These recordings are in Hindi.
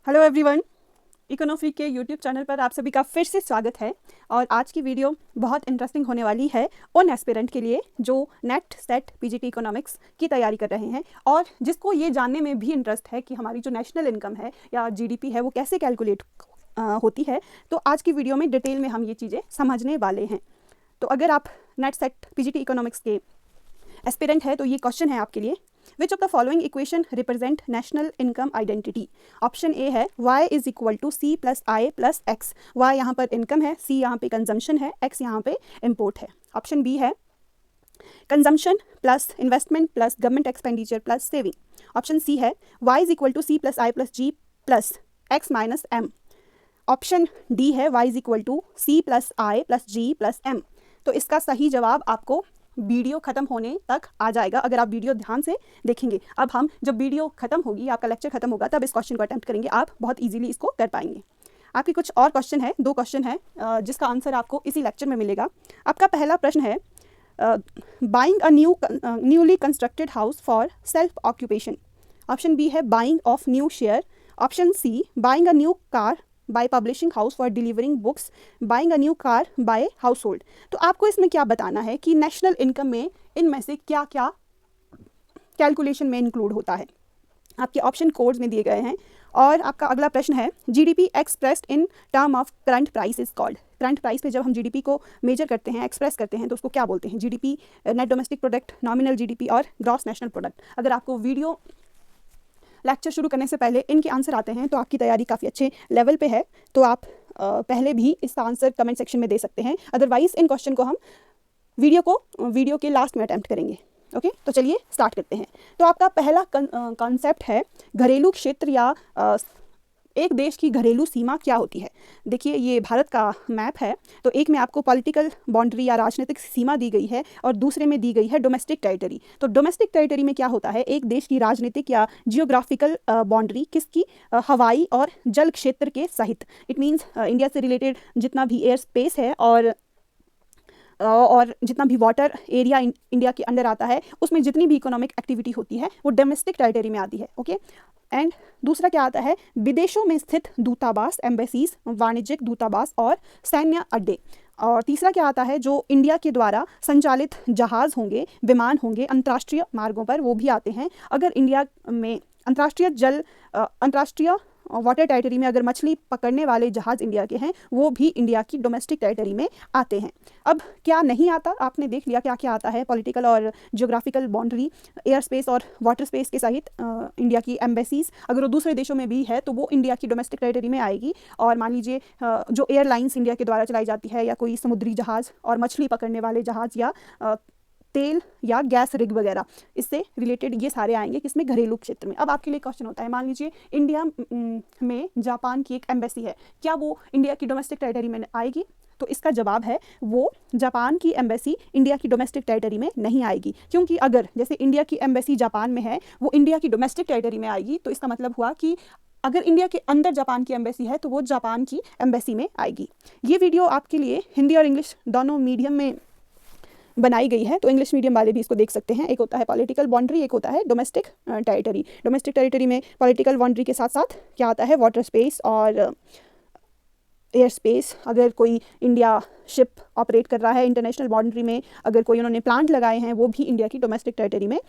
हेलो एवरीवन, इकोनॉमी के यूट्यूब चैनल पर आप सभी का फिर से स्वागत है। और आज की वीडियो बहुत इंटरेस्टिंग होने वाली है उन एस्पिरेंट के लिए जो नेट सेट पीजीटी इकोनॉमिक्स की तैयारी कर रहे हैं और जिसको ये जानने में भी इंटरेस्ट है कि हमारी जो नेशनल इनकम है या जीडीपी है वो कैसे कैलकुलेट होती है। तो आज की वीडियो में डिटेल में हम ये चीज़ें समझने वाले हैं। तो अगर आप नेट सेट पीजीटी इकोनॉमिक्स के एस्पिरेंट है तो ये क्वेश्चन है आपके लिए। Which of the following equation represent national income identity. Option A है y is equal to C plus I plus X. Y यहाँ पर इनकम है, सी यहाँ पे कंजम्पशन है, एक्स यहाँ पे इम्पोर्ट है। ऑप्शन बी है consumption plus investment plus government expenditure plus saving. Option C है y is equal to C plus I plus G plus X minus M. Option D है y is equal to C plus I plus G plus M. तो इसका सही जवाब आपको वीडियो ख़त्म होने तक आ जाएगा अगर आप वीडियो ध्यान से देखेंगे। अब हम जब वीडियो ख़त्म होगी, आपका लेक्चर ख़त्म होगा, तब इस क्वेश्चन को अटेम्प्ट करेंगे। आप बहुत इजीली इसको कर पाएंगे। आपके कुछ और क्वेश्चन है, 2 क्वेश्चन है जिसका आंसर आपको इसी लेक्चर में मिलेगा। आपका पहला प्रश्न है buying a newly constructed house for self occupation. Option B है buying of new share. Option C buying a new car by publishing house for delivering books, buying a new car by household. तो आपको इसमें क्या बताना है कि नेशनल इनकम में इनमें से क्या क्या कैलकुलेशन में इंक्लूड होता है। आपके ऑप्शन कोड्स में दिए गए हैं। और आपका अगला प्रश्न है GDP expressed in term of current price is called. Current price पे जब हम जीडीपी को मेजर करते हैं, एक्सप्रेस करते हैं, तो उसको क्या बोलते हैं? GDP, net domestic product, nominal GDP और ग्रॉस नेशनल प्रोडक्ट। अगर आपको वीडियो लेक्चर शुरू करने से पहले इनके आंसर आते हैं तो आपकी तैयारी काफ़ी अच्छे लेवल पे है, तो आप पहले भी इसका आंसर कमेंट सेक्शन में दे सकते हैं। अदरवाइज इन क्वेश्चन को हम वीडियो के लास्ट में अटैम्प्ट करेंगे। ओके, तो चलिए स्टार्ट करते हैं। तो आपका पहला कॉन्सेप्ट है घरेलू क्षेत्र या एक देश की घरेलू सीमा क्या होती है। देखिए, ये भारत का मैप है। तो एक में आपको पॉलिटिकल बाउंड्री या राजनीतिक सीमा दी गई है और दूसरे में दी गई है डोमेस्टिक टेरिटरी। तो डोमेस्टिक टेरिटरी में क्या होता है? एक देश की राजनीतिक या जियोग्राफिकल बाउंड्री किसकी? हवाई और जल क्षेत्र के सहित। इट मीन्स इंडिया से रिलेटेड जितना भी एयर स्पेस है और जितना भी वाटर एरिया इंडिया के अंडर आता है, उसमें जितनी भी इकोनॉमिक एक्टिविटी होती है वो डोमेस्टिक टेरिटरी में आती है। ओके, एंड दूसरा क्या आता है? विदेशों में स्थित दूतावास, एम्बेसीज, वाणिज्यिक दूतावास और सैन्य अड्डे। और तीसरा क्या आता है? जो इंडिया के द्वारा संचालित जहाज़ होंगे, विमान होंगे अंतर्राष्ट्रीय मार्गों पर, वो भी आते हैं। अगर इंडिया में अंतर्राष्ट्रीय वाटर टेरिटरी में अगर मछली पकड़ने वाले जहाज़ इंडिया के हैं, वो भी इंडिया की डोमेस्टिक टेरिटरी में आते हैं। अब क्या नहीं आता, आपने देख लिया क्या क्या आता है। पॉलिटिकल और जियोग्राफिकल बाउंड्री, एयर स्पेस और वाटर स्पेस के सहित इंडिया की एम्बेसीज, अगर वो दूसरे देशों में भी है तो वो इंडिया की डोमेस्टिक टेरिटरी में आएगी। और मान लीजिए जो एयरलाइंस इंडिया के द्वारा चलाई जाती है या कोई समुद्री जहाज़ और मछली पकड़ने वाले जहाज़ या तेल या गैस रिग वगैरह, इससे रिलेटेड ये सारे आएंगे किसमें? घरेलू क्षेत्र में। अब आपके लिए क्वेश्चन होता है, मान लीजिए इंडिया में जापान की एक एम्बेसी है, क्या वो इंडिया की डोमेस्टिक टेरिटरी में आएगी? तो इसका जवाब है वो जापान की एम्बेसी इंडिया की डोमेस्टिक टेरिटरी में नहीं आएगी। क्योंकि अगर जैसे इंडिया की एम्बेसी जापान में है, वो इंडिया की डोमेस्टिक टेरिटरी में आएगी, तो इसका मतलब हुआ कि अगर इंडिया के अंदर जापान की एम्बेसी है तो वो जापान की एम्बेसी में आएगी। ये वीडियो आपके लिए हिंदी और इंग्लिश दोनों मीडियम में बनाई गई है, तो इंग्लिश मीडियम वाले भी इसको देख सकते हैं। एक होता है पॉलिटिकल बाउंड्री, एक होता है डोमेस्टिक टेरिटरी। डोमेस्टिक टेरिटरी में पॉलिटिकल बाउंड्री के साथ साथ क्या आता है? वाटर स्पेस और एयर स्पेस। अगर कोई इंडिया शिप ऑपरेट कर रहा है इंटरनेशनल बाउंड्री में, अगर कोई उन्होंने प्लांट लगाए हैं, वो भी इंडिया की डोमेस्टिक टेरिटरी में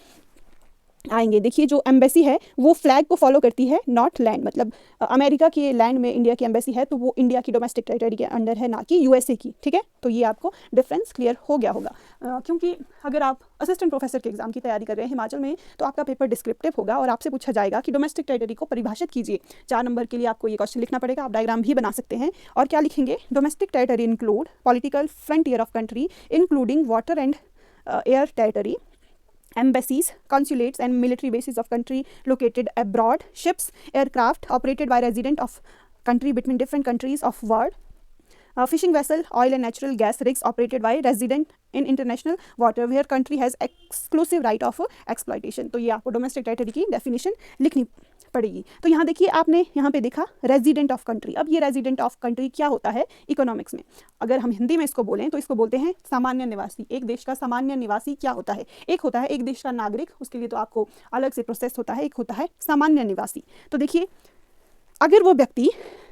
आएंगे। देखिए, जो एम्बेसी है वो फ्लैग को फॉलो करती है, नॉट लैंड। मतलब अमेरिका के लैंड में इंडिया की एम्बेसी है तो वो इंडिया की डोमेस्टिक टेरिटरी के अंडर है, ना कि यूएसए की। ठीक है, तो ये आपको डिफरेंस क्लियर हो गया होगा। क्योंकि अगर आप असिस्टेंट प्रोफेसर के एग्जाम की तैयारी कर रहे हैं हिमाचल में, तो आपका पेपर डिस्क्रिप्टिव होगा और आपसे पूछा जाएगा कि डोमेस्टिक टेरिटरी को परिभाषित कीजिए। 4 नंबर के लिए आपको ये क्वेश्चन लिखना पड़ेगा। आप डायग्राम भी बना सकते हैं। और क्या लिखेंगे? Domestic territory include political frontier of country including water and air territory, embassies, consulates and military bases of country located abroad, ships, aircraft operated by resident of country between different countries of world, fishing vessel, oil and natural gas rigs operated by resident in international water where country has exclusive right of exploitation। तो ये आपको डोमेस्टिक टेरिटरी की डेफिनेशन लिखनी पड़ेगी। तो यहाँ देखिए, आपने यहाँ पे देखा रेजिडेंट ऑफ कंट्री। अब ये रेजिडेंट ऑफ कंट्री क्या होता है इकोनॉमिक्स में? अगर हम हिंदी में इसको बोलें तो इसको बोलते हैं सामान्य निवासी। एक देश का सामान्य निवासी क्या होता है? एक होता है एक देश का नागरिक, उसके लिए तो आपको अलग से प्रोसेस होता है। एक होता है सामान्य निवासी। तो देखिए, अगर वो व्यक्ति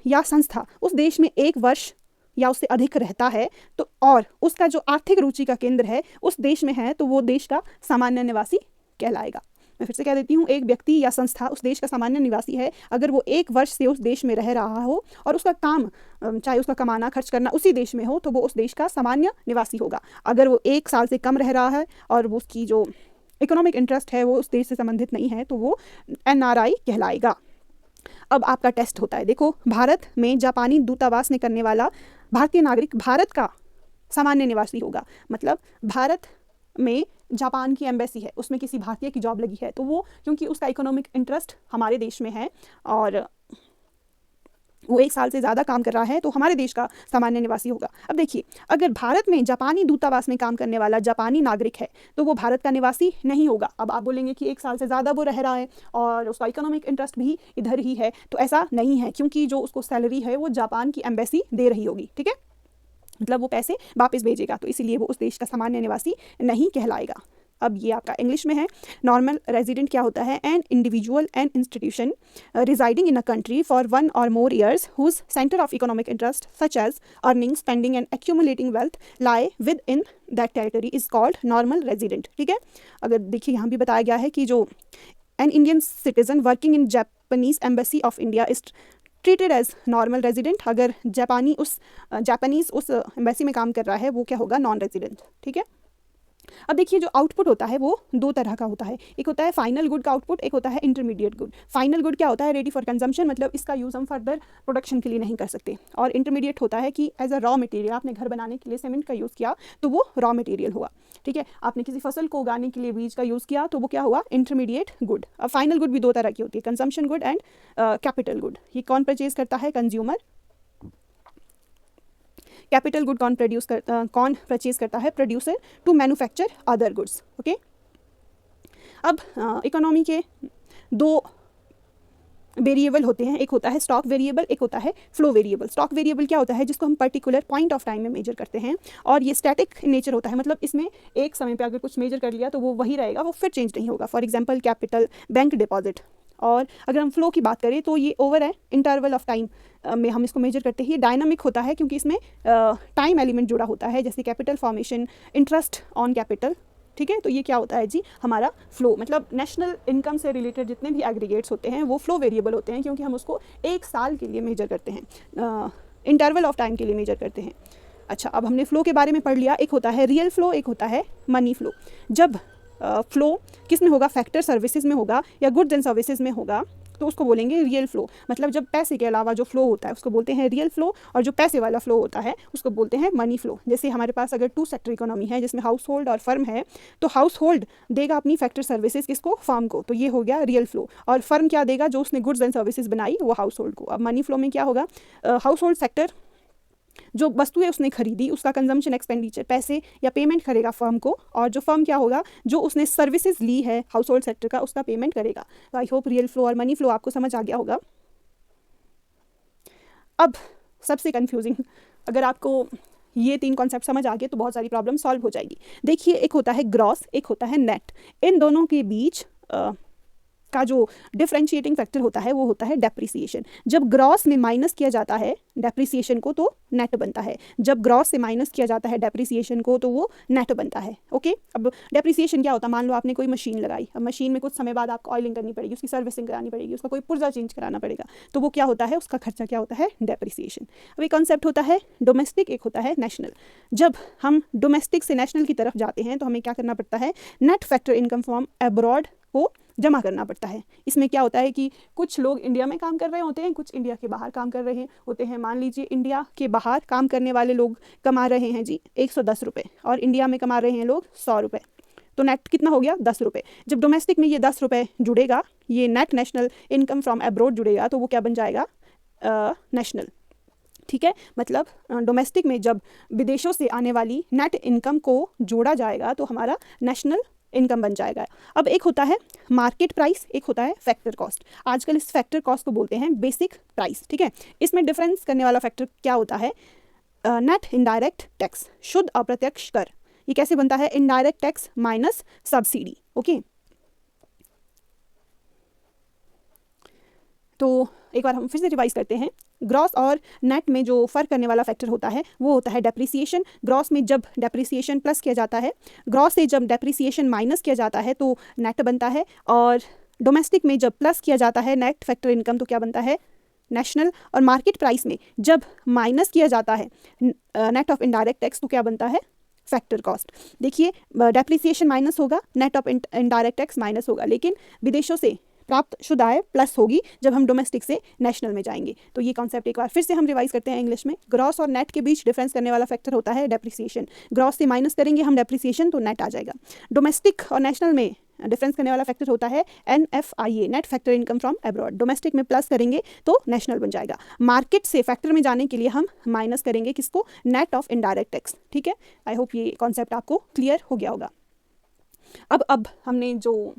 या संस्था उस देश में 1 वर्ष या उससे अधिक रहता है तो और उसका जो आर्थिक रुचि का केंद्र है उस देश में है तो वो देश का सामान्य निवासी कहलाएगा। मैं फिर से कह देती हूँ, एक व्यक्ति या संस्था उस देश का सामान्य निवासी है अगर वो 1 वर्ष से उस देश में रह रहा हो और उसका काम चाहे उसका कमाना खर्च करना उसी देश में हो तो वो उस देश का सामान्य निवासी होगा। अगर वो 1 साल से कम रह रहा है और वो उसकी जो इकोनॉमिक इंटरेस्ट है वो उस देश से संबंधित नहीं है तो वो NRI कहलाएगा। अब आपका टेस्ट होता है, देखो भारत में जापानी दूतावास में करने वाला भारतीय नागरिक भारत का सामान्य निवासी होगा। मतलब भारत में जापान की एम्बेसी है, उसमें किसी भारतीय की जॉब लगी है तो वो क्योंकि उसका इकोनॉमिक इंटरेस्ट हमारे देश में है और वो 1 साल से ज़्यादा काम कर रहा है तो हमारे देश का सामान्य निवासी होगा। अब देखिए, अगर भारत में जापानी दूतावास में काम करने वाला जापानी नागरिक है तो वो भारत का निवासी नहीं होगा। अब आप बोलेंगे कि 1 साल से ज़्यादा वो रह रहा है और उसका इकोनॉमिक इंटरेस्ट भी इधर ही है, तो ऐसा नहीं है क्योंकि जो उसको सैलरी है वो जापान की एम्बेसी दे रही होगी, ठीक है, मतलब वो पैसे वापस भेजेगा, तो इसीलिए वो उस देश का सामान्य निवासी नहीं कहलाएगा। अब ये आपका इंग्लिश में है। नॉर्मल रेजिडेंट क्या होता है? An individual and institution residing in a country for 1 or more years whose center of economic interest such as earning, spending and accumulating wealth lie within that territory is called normal resident, ठीक है। अगर देखिए यहाँ भी बताया गया है कि जो an Indian citizen working in Japanese embassy of India is treated as normal resident. अगर जापानीज उस एम्बेसी में काम कर रहा है वो क्या होगा? नॉन रेजिडेंट, ठीक है। अब देखिए, जो आउटपुट होता है वो 2 तरह का होता है, एक होता है फाइनल गुड का आउटपुट, एक होता है इंटरमीडिएट गुड। फाइनल गुड क्या होता है? रेडी फॉर कंजम्पशन, मतलब इसका यूज़ हम फर्दर प्रोडक्शन के लिए नहीं कर सकते। और इंटरमीडिएट होता है कि एज अ रॉ मटेरियल, आपने घर बनाने के लिए सीमेंट का यूज़ किया तो वो रॉ मटेरियल हुआ, ठीक है। आपने किसी फसल को उगाने के लिए बीज का यूज़ किया तो वो क्या हुआ? Intermediate good. अब फाइनल गुड भी 2 तरह की होती है, consumption good and capital good. ये कौन परचेज करता है? कंज्यूमर। कैपिटल गुड कौन परचेज करता है? Producer to manufacture other goods, okay. अब इकोनॉमी के 2 वेरिएबल होते हैं, एक होता है स्टॉक वेरिएबल, एक होता है फ्लो वेरिएबल। स्टॉक वेरिएबल क्या होता है? जिसको हम पर्टिकुलर पॉइंट ऑफ टाइम में मेजर करते हैं और ये स्टैटिक नेचर होता है, मतलब इसमें एक समय पे अगर कुछ मेजर कर लिया तो वो वही रहेगा, वो फिर चेंज नहीं होगा। For example capital, bank deposit. और अगर हम फ्लो की बात करें तो ये ओवर है इंटरवल ऑफ टाइम में हम इसको मेजर करते हैं। ये डायनामिक होता है क्योंकि इसमें टाइम एलिमेंट जुड़ा होता है, जैसे capital formation, interest on capital, ठीक है। तो ये क्या होता है जी? हमारा फ्लो, मतलब नेशनल इनकम से रिलेटेड जितने भी एग्रीगेट्स होते हैं वो फ्लो वेरिएबल होते हैं क्योंकि हम उसको 1 साल के लिए मेजर करते हैं, इंटरवल ऑफ टाइम के लिए मेजर करते हैं। अच्छा, अब हमने फ्लो के बारे में पढ़ लिया। एक होता है रियल फ्लो, एक होता है मनी फ्लो। जब फ्लो किस में होगा? फैक्टर सर्विसेज में होगा या गुड्स एंड सर्विसेज में होगा तो उसको बोलेंगे रियल फ्लो। मतलब जब पैसे के अलावा जो फ्लो होता है उसको बोलते हैं रियल फ्लो, और जो पैसे वाला फ्लो होता है उसको बोलते हैं मनी फ्लो। जैसे हमारे पास अगर 2 सेक्टर इकोनॉमी है जिसमें हाउस होल्ड और फर्म है, तो हाउस होल्ड देगा अपनी फैक्टर सर्विसेज किसको? फर्म को, तो ये हो गया रियल फ्लो। और फर्म क्या देगा? जो उसने गुड्स एंड सर्विसेज बनाई वो हाउस होल्ड को। अब मनी फ्लो में क्या होगा? हाउस होल्ड सेक्टर जो वस्तुएं उसने खरीदी उसका कंजम्पशन एक्सपेंडिचर, पैसे या पेमेंट करेगा फर्म को, और जो फर्म क्या होगा? जो उसने सर्विसेज ली है हाउस होल्ड सेक्टर का उसका पेमेंट करेगा। तो आई होप रियल फ्लो और मनी फ्लो आपको समझ आ गया होगा। अब सबसे कंफ्यूजिंग, अगर आपको ये 3 कॉन्सेप्ट समझ आ गए तो बहुत सारी प्रॉब्लम सॉल्व हो जाएगी। देखिए, एक होता है ग्रॉस, एक होता है नेट। इन दोनों के बीच का जो डिफरेंशिएटिंग फैक्टर होता है वो होता है डेप्रिसिएशन। जब ग्रॉस में माइनस किया जाता है डेप्रिसिएशन को तो नेट बनता है, जब ग्रॉस से माइनस किया जाता है डेप्रिसिएशन को तो वो नेट बनता है, ओके। अब डेप्रिसिएशन क्या होता है? मान लो आपने कोई मशीन लगाई, अब मशीन में कुछ समय बाद आपको ऑयलिंग करनी पड़ेगी, उसकी सर्विसिंग करानी पड़ेगी, उसका कोई पुर्जा चेंज कराना पड़ेगा, तो वो क्या होता है? उसका खर्चा क्या होता है? डेप्रिसिएशन। अब एक कॉन्सेप्ट होता है डोमेस्टिक, एक होता है नेशनल। जब हम डोमेस्टिक से नेशनल की तरफ जाते हैं तो हमें क्या करना पड़ता है? Net factor income from abroad को जमा करना पड़ता है। इसमें क्या होता है कि कुछ लोग इंडिया में काम कर रहे होते हैं, कुछ इंडिया के बाहर काम कर रहे होते हैं। मान लीजिए इंडिया के बाहर काम करने वाले लोग कमा रहे हैं जी 110 रुपये और इंडिया में कमा रहे हैं लोग 100 रुपये, तो नेट कितना हो गया? 10 रुपये। जब डोमेस्टिक में ये 10 रुपये जुड़ेगा, ये net national income from abroad जुड़ेगा तो वो क्या बन जाएगा? नेशनल, ठीक है। मतलब डोमेस्टिक में जब विदेशों से आने वाली नेट इनकम को जोड़ा जाएगा तो हमारा नेशनल इनकम बन जाएगा। अब एक होता है मार्केट प्राइस, एक होता है फैक्टर कॉस्ट। आजकल इस फैक्टर कॉस्ट को बोलते हैं बेसिक प्राइस, ठीक है। इसमें डिफरेंस करने वाला फैक्टर क्या होता है? नेट इनडायरेक्ट टैक्स, शुद्ध अप्रत्यक्ष कर। ये कैसे बनता है? Indirect tax minus subsidy, okay. तो एक बार हम फिर से रिवाइज करते हैं। ग्रॉस और नेट में जो फ़र्क करने वाला फैक्टर होता है वो होता है डेप्रिसिएशन। ग्रॉस में जब डेप्रिसिएशन प्लस किया जाता है, ग्रॉस से जब डेप्रिसिएशन माइनस किया जाता है तो नेट बनता है, और डोमेस्टिक में जब प्लस किया जाता है नेट फैक्टर इनकम तो क्या बनता है, नेशनल। और मार्केट प्राइस में जब माइनस किया जाता है नेट ऑफ इनडायरेक्ट टैक्स तो क्या बनता है, फैक्टर कॉस्ट। देखिए डेप्रिसिएशन माइनस होगा, net of indirect tax minus होगा, लेकिन विदेशों से प्राप्त शुद्ध आय प्लस होगी जब हम डोमेस्टिक से नेशनल में जाएंगे। तो ये कॉन्सेप्ट एक बार फिर से हम रिवाइज करते हैं इंग्लिश में। ग्रॉस और नेट के बीच डिफरेंस करने वाला फैक्टर होता है डेप्रिसिएशन। ग्रॉस से माइनस करेंगे हम डेप्रिसिएशन तो नेट आ जाएगा। डोमेस्टिक और नेशनल में डिफरेंस करने वाला फैक्टर होता है NFIA, net factor income from abroad. Domestic में प्लस करेंगे तो नेशनल बन जाएगा। मार्केट से फैक्टर में जाने के लिए हम माइनस करेंगे किसको, नेट ऑफ इनडायरेक्ट टैक्स। ठीक है, आई होप ये कॉन्सेप्ट आपको क्लियर हो गया होगा। अब हमने जो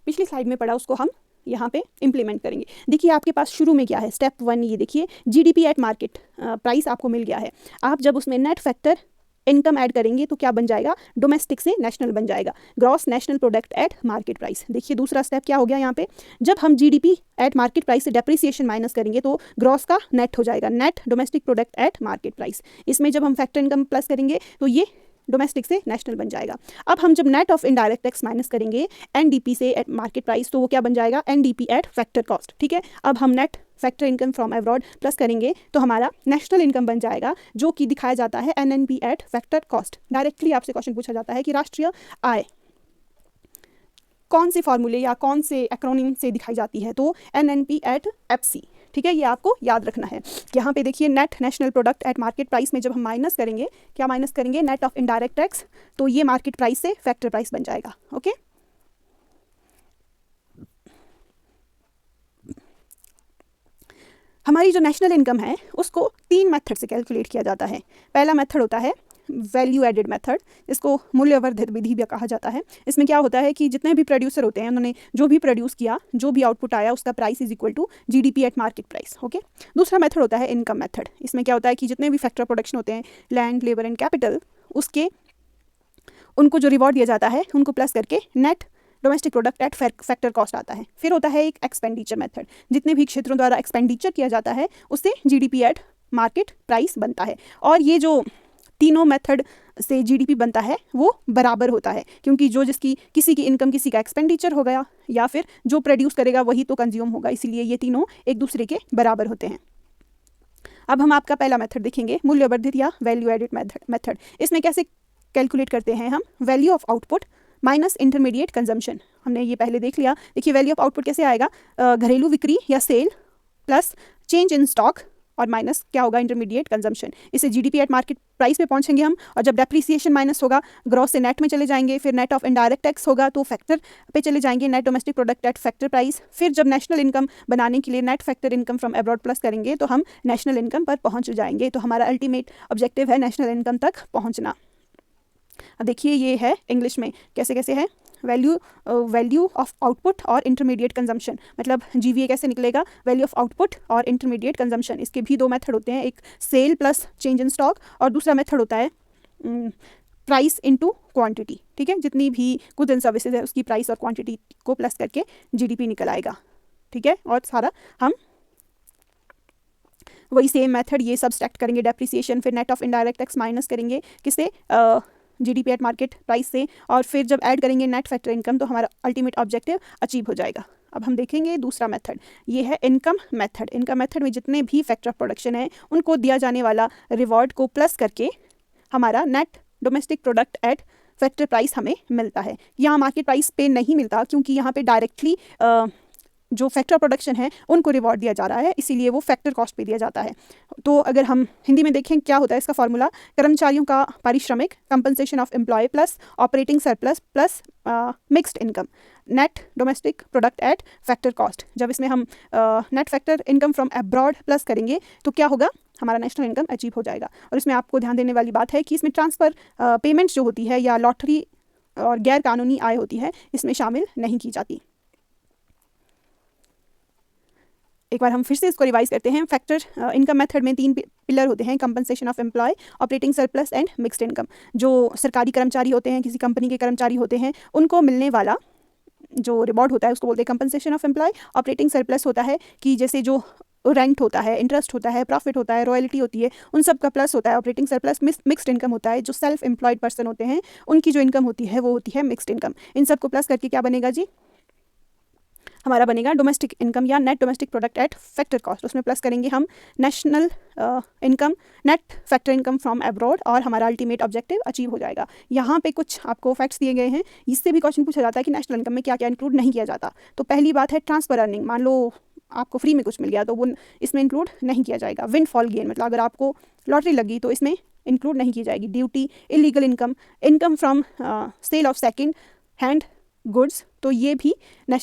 पिछली स्लाइड में पढ़ा उसको हम यहाँ पे इम्प्लीमेंट करेंगे। देखिए आपके पास शुरू में क्या है, स्टेप 1, ये देखिए GDP एट मार्केट प्राइस आपको मिल गया है। आप जब उसमें नेट फैक्टर इनकम ऐड करेंगे तो क्या बन जाएगा, डोमेस्टिक से नेशनल बन जाएगा, gross national product at market price. देखिए दूसरा स्टेप क्या हो गया यहाँ पे, जब हम GDP एट मार्केट प्राइस से डेप्रिसिएशन माइनस करेंगे तो ग्रॉस का नेट हो जाएगा, net domestic product eight market price. इसमें जब हम फैक्टर इनकम प्लस करेंगे तो ये डोमेस्टिक से नेशनल बन जाएगा। अब हम जब net of indirect tax minus करेंगे NDP से एट मार्केट प्राइस तो वो क्या बन जाएगा, NDP एट फैक्टर कॉस्ट। ठीक है, अब हम net factor income from abroad plus करेंगे तो हमारा नेशनल इनकम बन जाएगा, जो कि दिखाया जाता है NNP eight factor cost. Directly आपसे क्वेश्चन पूछा जाता है कि राष्ट्रीय आय कौन से फॉर्मूले या कौन से एक्रोनिम से दिखाई जाती है, तो NNP एट FC। ठीक है, ये आपको याद रखना है। यहाँ पे देखिए net national product at market price में जब हम माइनस करेंगे, क्या माइनस करेंगे, नेट ऑफ इनडायरेक्ट टैक्स, तो ये मार्केट प्राइस से फैक्टर प्राइस बन जाएगा। ओके, हमारी जो नेशनल इनकम है उसको 3 मेथड से कैलकुलेट किया जाता है। पहला मेथड होता है वैल्यू एडेड मेथड, इसको मूल्यवर्धित विधि भी कहा जाता है। इसमें क्या होता है कि जितने भी प्रोड्यूसर होते हैं उन्होंने जो भी प्रोड्यूस किया, जो भी आउटपुट आया, उसका price is equal to GDP at market price. Okay, दूसरा मेथड होता है इनकम मेथड। इसमें क्या होता है कि जितने भी फैक्टर प्रोडक्शन होते हैं, लैंड, लेबर एंड कैपिटल, उसके उनको जो रिवॉर्ड दिया जाता है उनको प्लस करके net domestic product at factor cost आता है। फिर होता है एक एक्सपेंडिचर मेथड, जितने भी क्षेत्रों द्वारा एक्सपेंडिचर किया जाता है उससे GDP एट मार्केट प्राइस बनता है। और ये जो तीनों मेथड से GDP बनता है वो बराबर होता है, क्योंकि जो जिसकी किसी की इनकम किसी का एक्सपेंडिचर हो गया, या फिर जो प्रोड्यूस करेगा वही तो कंज्यूम होगा, इसीलिए ये तीनों एक दूसरे के बराबर होते हैं। अब हम आपका पहला मेथड देखेंगे, मूल्यवर्धित या वैल्यू एडेड मेथड। इसमें कैसे कैलकुलेट करते हैं हम, value of output minus intermediate consumption. हमने ये पहले देख लिया। देखिए वैल्यू ऑफ आउटपुट कैसे आएगा, घरेलू बिक्री या sale plus change in stock और माइनस क्या होगा, इंटरमीडिएट कंजम्पशन। इसे GDP एट मार्केट प्राइस पे पहुंचेंगे हम, और जब डेप्रिसिएशन माइनस होगा ग्रॉस से नेट में चले जाएंगे, फिर नेट ऑफ इनडायरेक्ट टैक्स होगा तो फैक्टर पे चले जाएंगे, net domestic product at factor price. फिर जब नेशनल इनकम बनाने के लिए net factor income from abroad plus करेंगे तो हम नेशनल इनकम पर पहुंच जाएंगे। तो हमारा अल्टीमेट ऑब्जेक्टिव है नेशनल इनकम तक पहुँचना। अब देखिए ये है इंग्लिश में कैसे कैसे है, वैल्यू ऑफ आउटपुट और इंटरमीडिएट कंजम्पशन, मतलब GVA कैसे निकलेगा, वैल्यू ऑफ आउटपुट और इंटरमीडिएट कंजम्पशन। इसके भी 2 मेथड होते हैं, एक sale plus change in stock, और दूसरा मेथड होता है प्राइस इनटू क्वांटिटी। ठीक है, जितनी भी गुड्स एंड सर्विसेज है उसकी प्राइस और क्वांटिटी को प्लस करके GDP निकल आएगा। ठीक है, और सारा हम वही सेम मेथड ये सब्सट्रैक्ट करेंगे, डेप्रिसिएशन, फिर net of indirect tax minus करेंगे किससे, GDP एट मार्केट प्राइस से, और फिर जब ऐड करेंगे नेट फैक्टर इनकम तो हमारा अल्टीमेट ऑब्जेक्टिव अचीव हो जाएगा। अब हम देखेंगे दूसरा मेथड, ये है इनकम मेथड। इनकम मेथड में जितने भी फैक्टर ऑफ प्रोडक्शन है उनको दिया जाने वाला रिवॉर्ड को प्लस करके हमारा net domestic product at factor price हमें मिलता है। यहाँ मार्केट प्राइस पे नहीं मिलता, क्योंकि यहाँ पे डायरेक्टली जो फैक्टर प्रोडक्शन है उनको रिवॉर्ड दिया जा रहा है, इसीलिए वो फैक्टर कॉस्ट पे दिया जाता है। तो अगर हम हिंदी में देखें क्या होता है इसका फॉर्मूला, कर्मचारियों का पारिश्रमिक, compensation of employ plus operating surplus plus mixed income, net domestic product at factor cost. जब इसमें हम net factor income from abroad plus करेंगे तो क्या होगा, हमारा नेशनल इनकम अचीव हो जाएगा। और इसमें आपको ध्यान देने वाली बात है कि इसमें ट्रांसफ़र पेमेंट्स जो होती है या लॉटरी और गैर कानूनी आय होती है इसमें शामिल नहीं की जाती। एक बार हम फिर से इसको रिवाइज करते हैं। फैक्टर इनकम मेथड में 3 पिलर होते हैं, compensation of employ, operating surplus and mixed income. जो सरकारी कर्मचारी होते हैं, किसी कंपनी के कर्मचारी होते हैं, उनको मिलने वाला जो रिवॉर्ड होता है उसको बोलते हैं compensation of employ. Operating surplus होता है कि जैसे जो रेंट होता है, इंटरेस्ट होता है, प्रॉफिट होता है, रॉयल्टी होती है, उन सब का प्लस होता है ऑपरेटिंग सरप्लस। मिक्स्ड इनकम होता है, जो सेल्फ एम्प्लॉयड पर्सन होते हैं उनकी जो इनकम होती है वो होती है मिक्स्ड इनकम। इन सब को प्लस करके क्या बनेगा जी, हमारा बनेगा डोमेस्टिक इनकम या net domestic product at factor cost. उसमें प्लस करेंगे हम national income, net factor income from abroad, और हमारा अल्टीमेट ऑब्जेक्टिव अचीव हो जाएगा। यहाँ पे कुछ आपको फैक्ट्स दिए गए हैं, इससे भी क्वेश्चन पूछा जाता है कि नेशनल इनकम में क्या क्या इंक्लूड नहीं किया जाता। तो पहली बात है ट्रांसफर अर्निंग। मान लो आपको फ्री में कुछ मिल गया तो वो इसमें इंक्लूड नहीं किया जाएगा। विंडफॉल गेन, मतलब अगर आपको लॉटरी लगी तो इसमें इंक्लूड नहीं की जाएगी। Duty, illegal income, income from sale of second hand goods, तो ये भी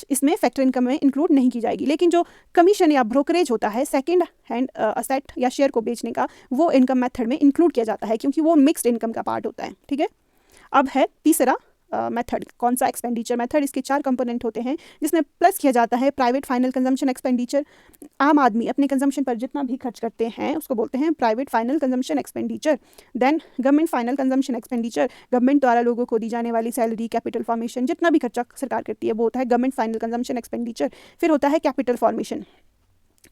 इसमें फैक्टर इनकम में इंक्लूड नहीं की जाएगी। लेकिन जो कमीशन या ब्रोकरेज होता है सेकंड हैंड असेट या शेयर को बेचने का, वो इनकम मेथड में इंक्लूड किया जाता है क्योंकि वो मिक्स्ड इनकम का पार्ट होता है। ठीक है, अब है तीसरा मेथड। कौन सा? Expenditure method. इसके 4 कंपोनेंट होते हैं जिसमें प्लस किया जाता है प्राइवेट फाइनल कंजम्पशन एक्सपेंडिचर। आम आदमी अपने कंजम्पशन पर जितना भी खर्च करते हैं उसको बोलते हैं private final consumption expenditure. Then government final consumption expenditure, government द्वारा लोगों को दी जाने वाली सैलरी, कैपिटल फॉर्मेशन, जितना भी खर्चा सरकार करती है वो होता है गवर्नमेंट फाइनल कंजम्पशन एक्सपेंडिचर। फिर होता है कैपिटल फॉर्मेशन।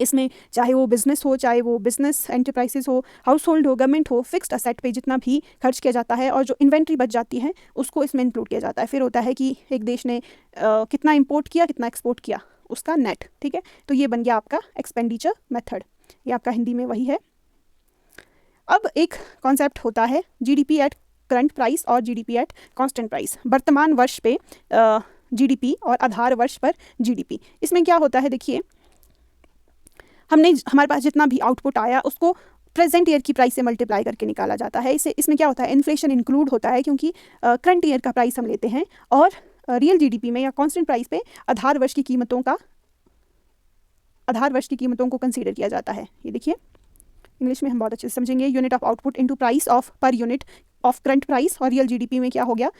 इसमें चाहे वो बिजनेस हो, चाहे वो बिजनेस एंटरप्राइजेस हो, हाउस होल्ड हो, गवर्नमेंट हो, फिक्स्ड असेट पे जितना भी खर्च किया जाता है और जो इन्वेंट्री बच जाती है उसको इसमें इंक्लूड किया जाता है। फिर होता है कि एक देश ने कितना इंपोर्ट किया, कितना एक्सपोर्ट किया, उसका नेट। ठीक है, तो ये बन गया आपका एक्सपेंडिचर मेथड। ये आपका हिंदी में वही है। अब एक कॉन्सेप्ट होता है जीडीपी एट करंट प्राइस और जीडीपी एट कांस्टेंट प्राइस। वर्तमान वर्ष पे जीडीपी और आधार वर्ष पर जीडीपी। इसमें क्या होता है, देखिए हमारे पास जितना भी आउटपुट आया उसको प्रेजेंट ईयर की प्राइस से मल्टीप्लाई करके निकाला जाता है। इसमें क्या होता है, इन्फ्लेशन इंक्लूड होता है क्योंकि करंट ईयर का प्राइस हम लेते हैं, और रियल जीडीपी में या कांस्टेंट प्राइस पे आधार वर्ष की कीमतों को कंसीडर किया जाता है। ये देखिए इंग्लिश में हम बहुत अच्छे से समझेंगे। Unit of output into price of per unit of current price, और रियल जीडीपी में क्या हो गया,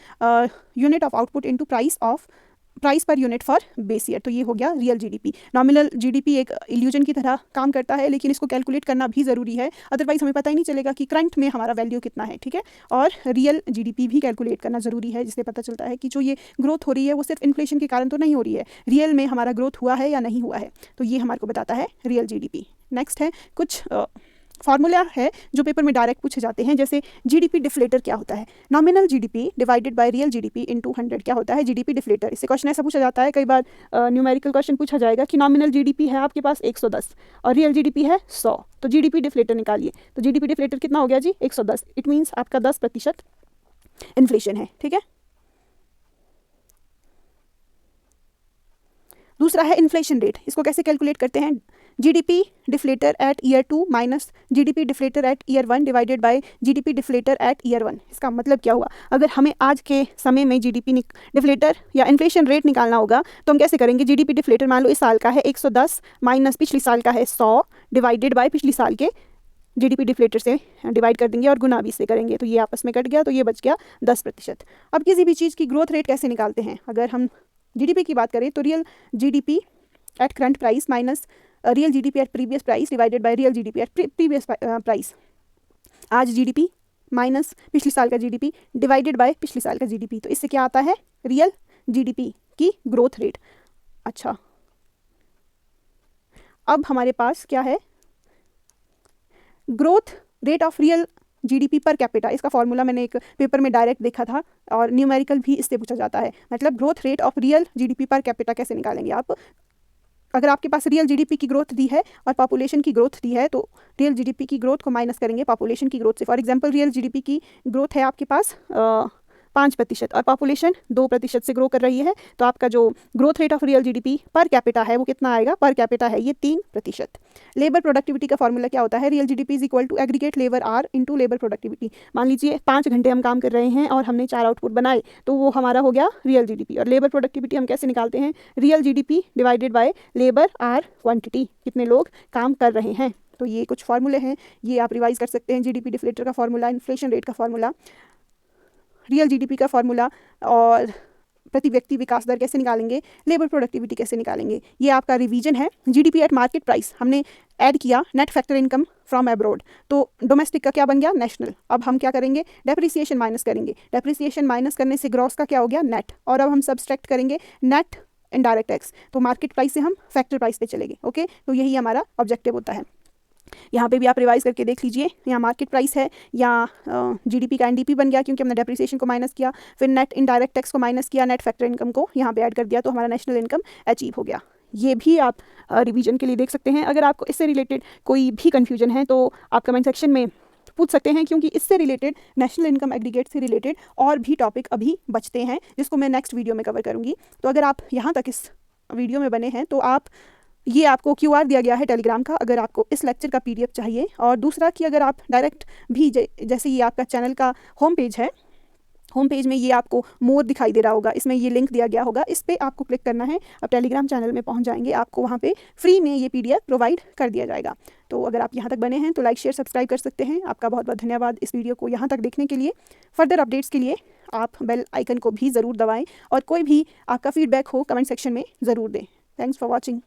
unit of output into price per unit for base year. तो ये हो गया रियल जीडीपी। नॉमिनल जीडीपी एक इल्यूजन की तरह काम करता है, लेकिन इसको कैलकुलेट करना भी ज़रूरी है, अदरवाइज हमें पता ही नहीं चलेगा कि करंट में हमारा वैल्यू कितना है। ठीक है, और रियल जीडीपी भी कैलकुलेट करना ज़रूरी है, जिससे पता चलता है कि जो ये ग्रोथ हो रही है वो सिर्फ इन्फ्लेशन के कारण तो नहीं हो रही है, रियल में हमारा ग्रोथ हुआ है या नहीं हुआ है। तो ये हमारे को बताता है रियल जीडीपी। नेक्स्ट है कुछ फार्मूला है जो पेपर में डायरेक्ट पूछे जाते हैं, जैसे जीडीपी डिफ्लेटर क्या होता है, nominal GDP divided by real GDP into 100 क्या होता है जीडीपी डिफ्लेटर। इससे क्वेश्चन ऐसा पूछा जाता है, कई बार न्यूमेरिकल क्वेश्चन पूछा जाएगा कि नॉमिनल जीडीपी है आपके पास 110 और रियल जीडीपी है 100, तो जीडीपी डिफ्लेटर निकालिए। तो जीडीपी डिफ्लेटर कितना हो गया जी, 110। इट मीन्स आपका 10% इन्फ्लेशन है। ठीक है, दूसरा है इन्फ्लेशन रेट। इसको कैसे कैलकुलेट करते हैं, GDP deflator at year 2 minus GDP deflator at year 1 divided by GDP deflator at year 1। इसका मतलब क्या हुआ, अगर हमें आज के समय में जीडीपी डिफ्लेटर या इन्फ्लेशन रेट निकालना होगा तो हम कैसे करेंगे, जीडीपी डिफ्लेटर मान लो इस साल का है 110 माइनस पिछले साल का है 100 डिवाइडेड बाय पिछले साल के जीडीपी डिफ्लेटर से डिवाइड कर देंगे और गुना 20 से करेंगे, तो ये आपस में कट गया, तो ये बच गया 10%। अब किसी भी चीज़ की ग्रोथ रेट कैसे निकालते हैं, अगर हम जीडीपी की बात करें तो real GDP at current price minus real GDP at previous price divided by real GDP at previous price. आज जीडीपी माइनस पिछले साल का जीडीपी डिवाइडेड बाय पिछले साल का जीडीपी, तो इससे क्या आता है, रियल जीडीपी की ग्रोथ रेट। अच्छा, अब हमारे पास क्या है, growth rate of real GDP per capita. इसका फॉर्मूला मैंने एक पेपर में डायरेक्ट देखा था और न्यूमेरिकल भी इससे पूछा जाता है। मतलब growth rate of real GDP per capita कैसे निकालेंगे आप, अगर आपके पास रियल जीडीपी की ग्रोथ दी है और पॉपुलेशन की ग्रोथ दी है तो रियल जीडीपी की ग्रोथ को माइनस करेंगे पॉपुलेशन की ग्रोथ से। फॉर एग्जांपल रियल जीडीपी की ग्रोथ है आपके पास 5% और पॉपुलेशन 2% से ग्रो कर रही है, तो आपका जो growth rate of real GDP per capita है वो कितना आएगा, पर कैपिटा है ये 3%। लेबर प्रोडक्टिविटी का फॉर्मूला क्या होता है, real GDP is equal to aggregate labour hour into labour productivity. मान लीजिए 5 घंटे हम काम कर रहे हैं और हमने 4 आउटपुट बनाए, तो वो हमारा हो गया रियल जीडीपी। और लेबर प्रोडक्टिविटी हम कैसे निकालते हैं, real GDP divided by labour or quantity, कितने लोग काम कर रहे हैं। तो ये कुछ फार्मूले हैं, ये आप रिवाइज कर सकते हैं। जीडीपी डिफ्लेटर का फार्मूला, इन्फ्लेशन रेट का फार्मूला, रियल जीडीपी का फार्मूला और प्रति व्यक्ति विकास दर कैसे निकालेंगे, लेबर प्रोडक्टिविटी कैसे निकालेंगे, ये आपका रिवीजन है। जीडीपी एट मार्केट प्राइस हमने ऐड किया, net factor income from abroad, तो डोमेस्टिक का क्या बन गया, नेशनल। अब हम क्या करेंगे, डेप्रिसिएशन माइनस करेंगे, डेप्रिसिएशन माइनस करने से ग्रॉस का क्या हो गया, नेट, और अब हम सब्सट्रैक्ट करेंगे नेट इनडायरेक्ट टैक्स, तो मार्केट प्राइस से हम फैक्टर प्राइस पे चलेंगे। ओके, तो यही हमारा ऑब्जेक्टिव होता है। यहाँ पे भी आप रिवाइज करके देख लीजिए, यहाँ मार्केट प्राइस है, यहाँ जीडीपी का एनडीपी बन गया क्योंकि हमने डेप्रिसिएशन को माइनस किया, फिर नेट इनडायरेक्ट टैक्स को माइनस किया, नेट फैक्टर इनकम को यहाँ पे ऐड कर दिया, तो हमारा नेशनल इनकम अचीव हो गया। ये भी आप रिवीजन के लिए देख सकते हैं। अगर आपको इससे रिलेटेड कोई भी कन्फ्यूजन है तो आप कमेंट सेक्शन में पूछ सकते हैं, क्योंकि इससे रिलेटेड, नेशनल इनकम एग्रीगेट से रिलेटेड और भी टॉपिक अभी बचते हैं जिसको मैं नेक्स्ट वीडियो में कवर करूँगी। तो अगर आप यहाँ तक इस वीडियो में बने हैं तो आप, ये आपको QR दिया गया है टेलीग्राम का, अगर आपको इस लेक्चर का PDF चाहिए। और दूसरा कि अगर आप डायरेक्ट भी, जैसे ये आपका चैनल का होम पेज है, होम पेज में ये आपको मोर दिखाई दे रहा होगा, इसमें ये लिंक दिया गया होगा, इस पर आपको क्लिक करना है। अब टेलीग्राम चैनल में पहुंच जाएंगे, आपको वहाँ पे फ्री में ये PDF प्रोवाइड कर दिया जाएगा। तो अगर आप यहाँ तक बने हैं तो लाइक शेयर सब्सक्राइब कर सकते हैं। आपका बहुत बहुत धन्यवाद इस वीडियो को यहाँ तक देखने के लिए। फर्दर अपडेट्स के लिए आप बेल आइकन को भी ज़रूर दबाएँ, और कोई भी आपका फीडबैक हो कमेंट सेक्शन में ज़रूर दें। Thanks for watching.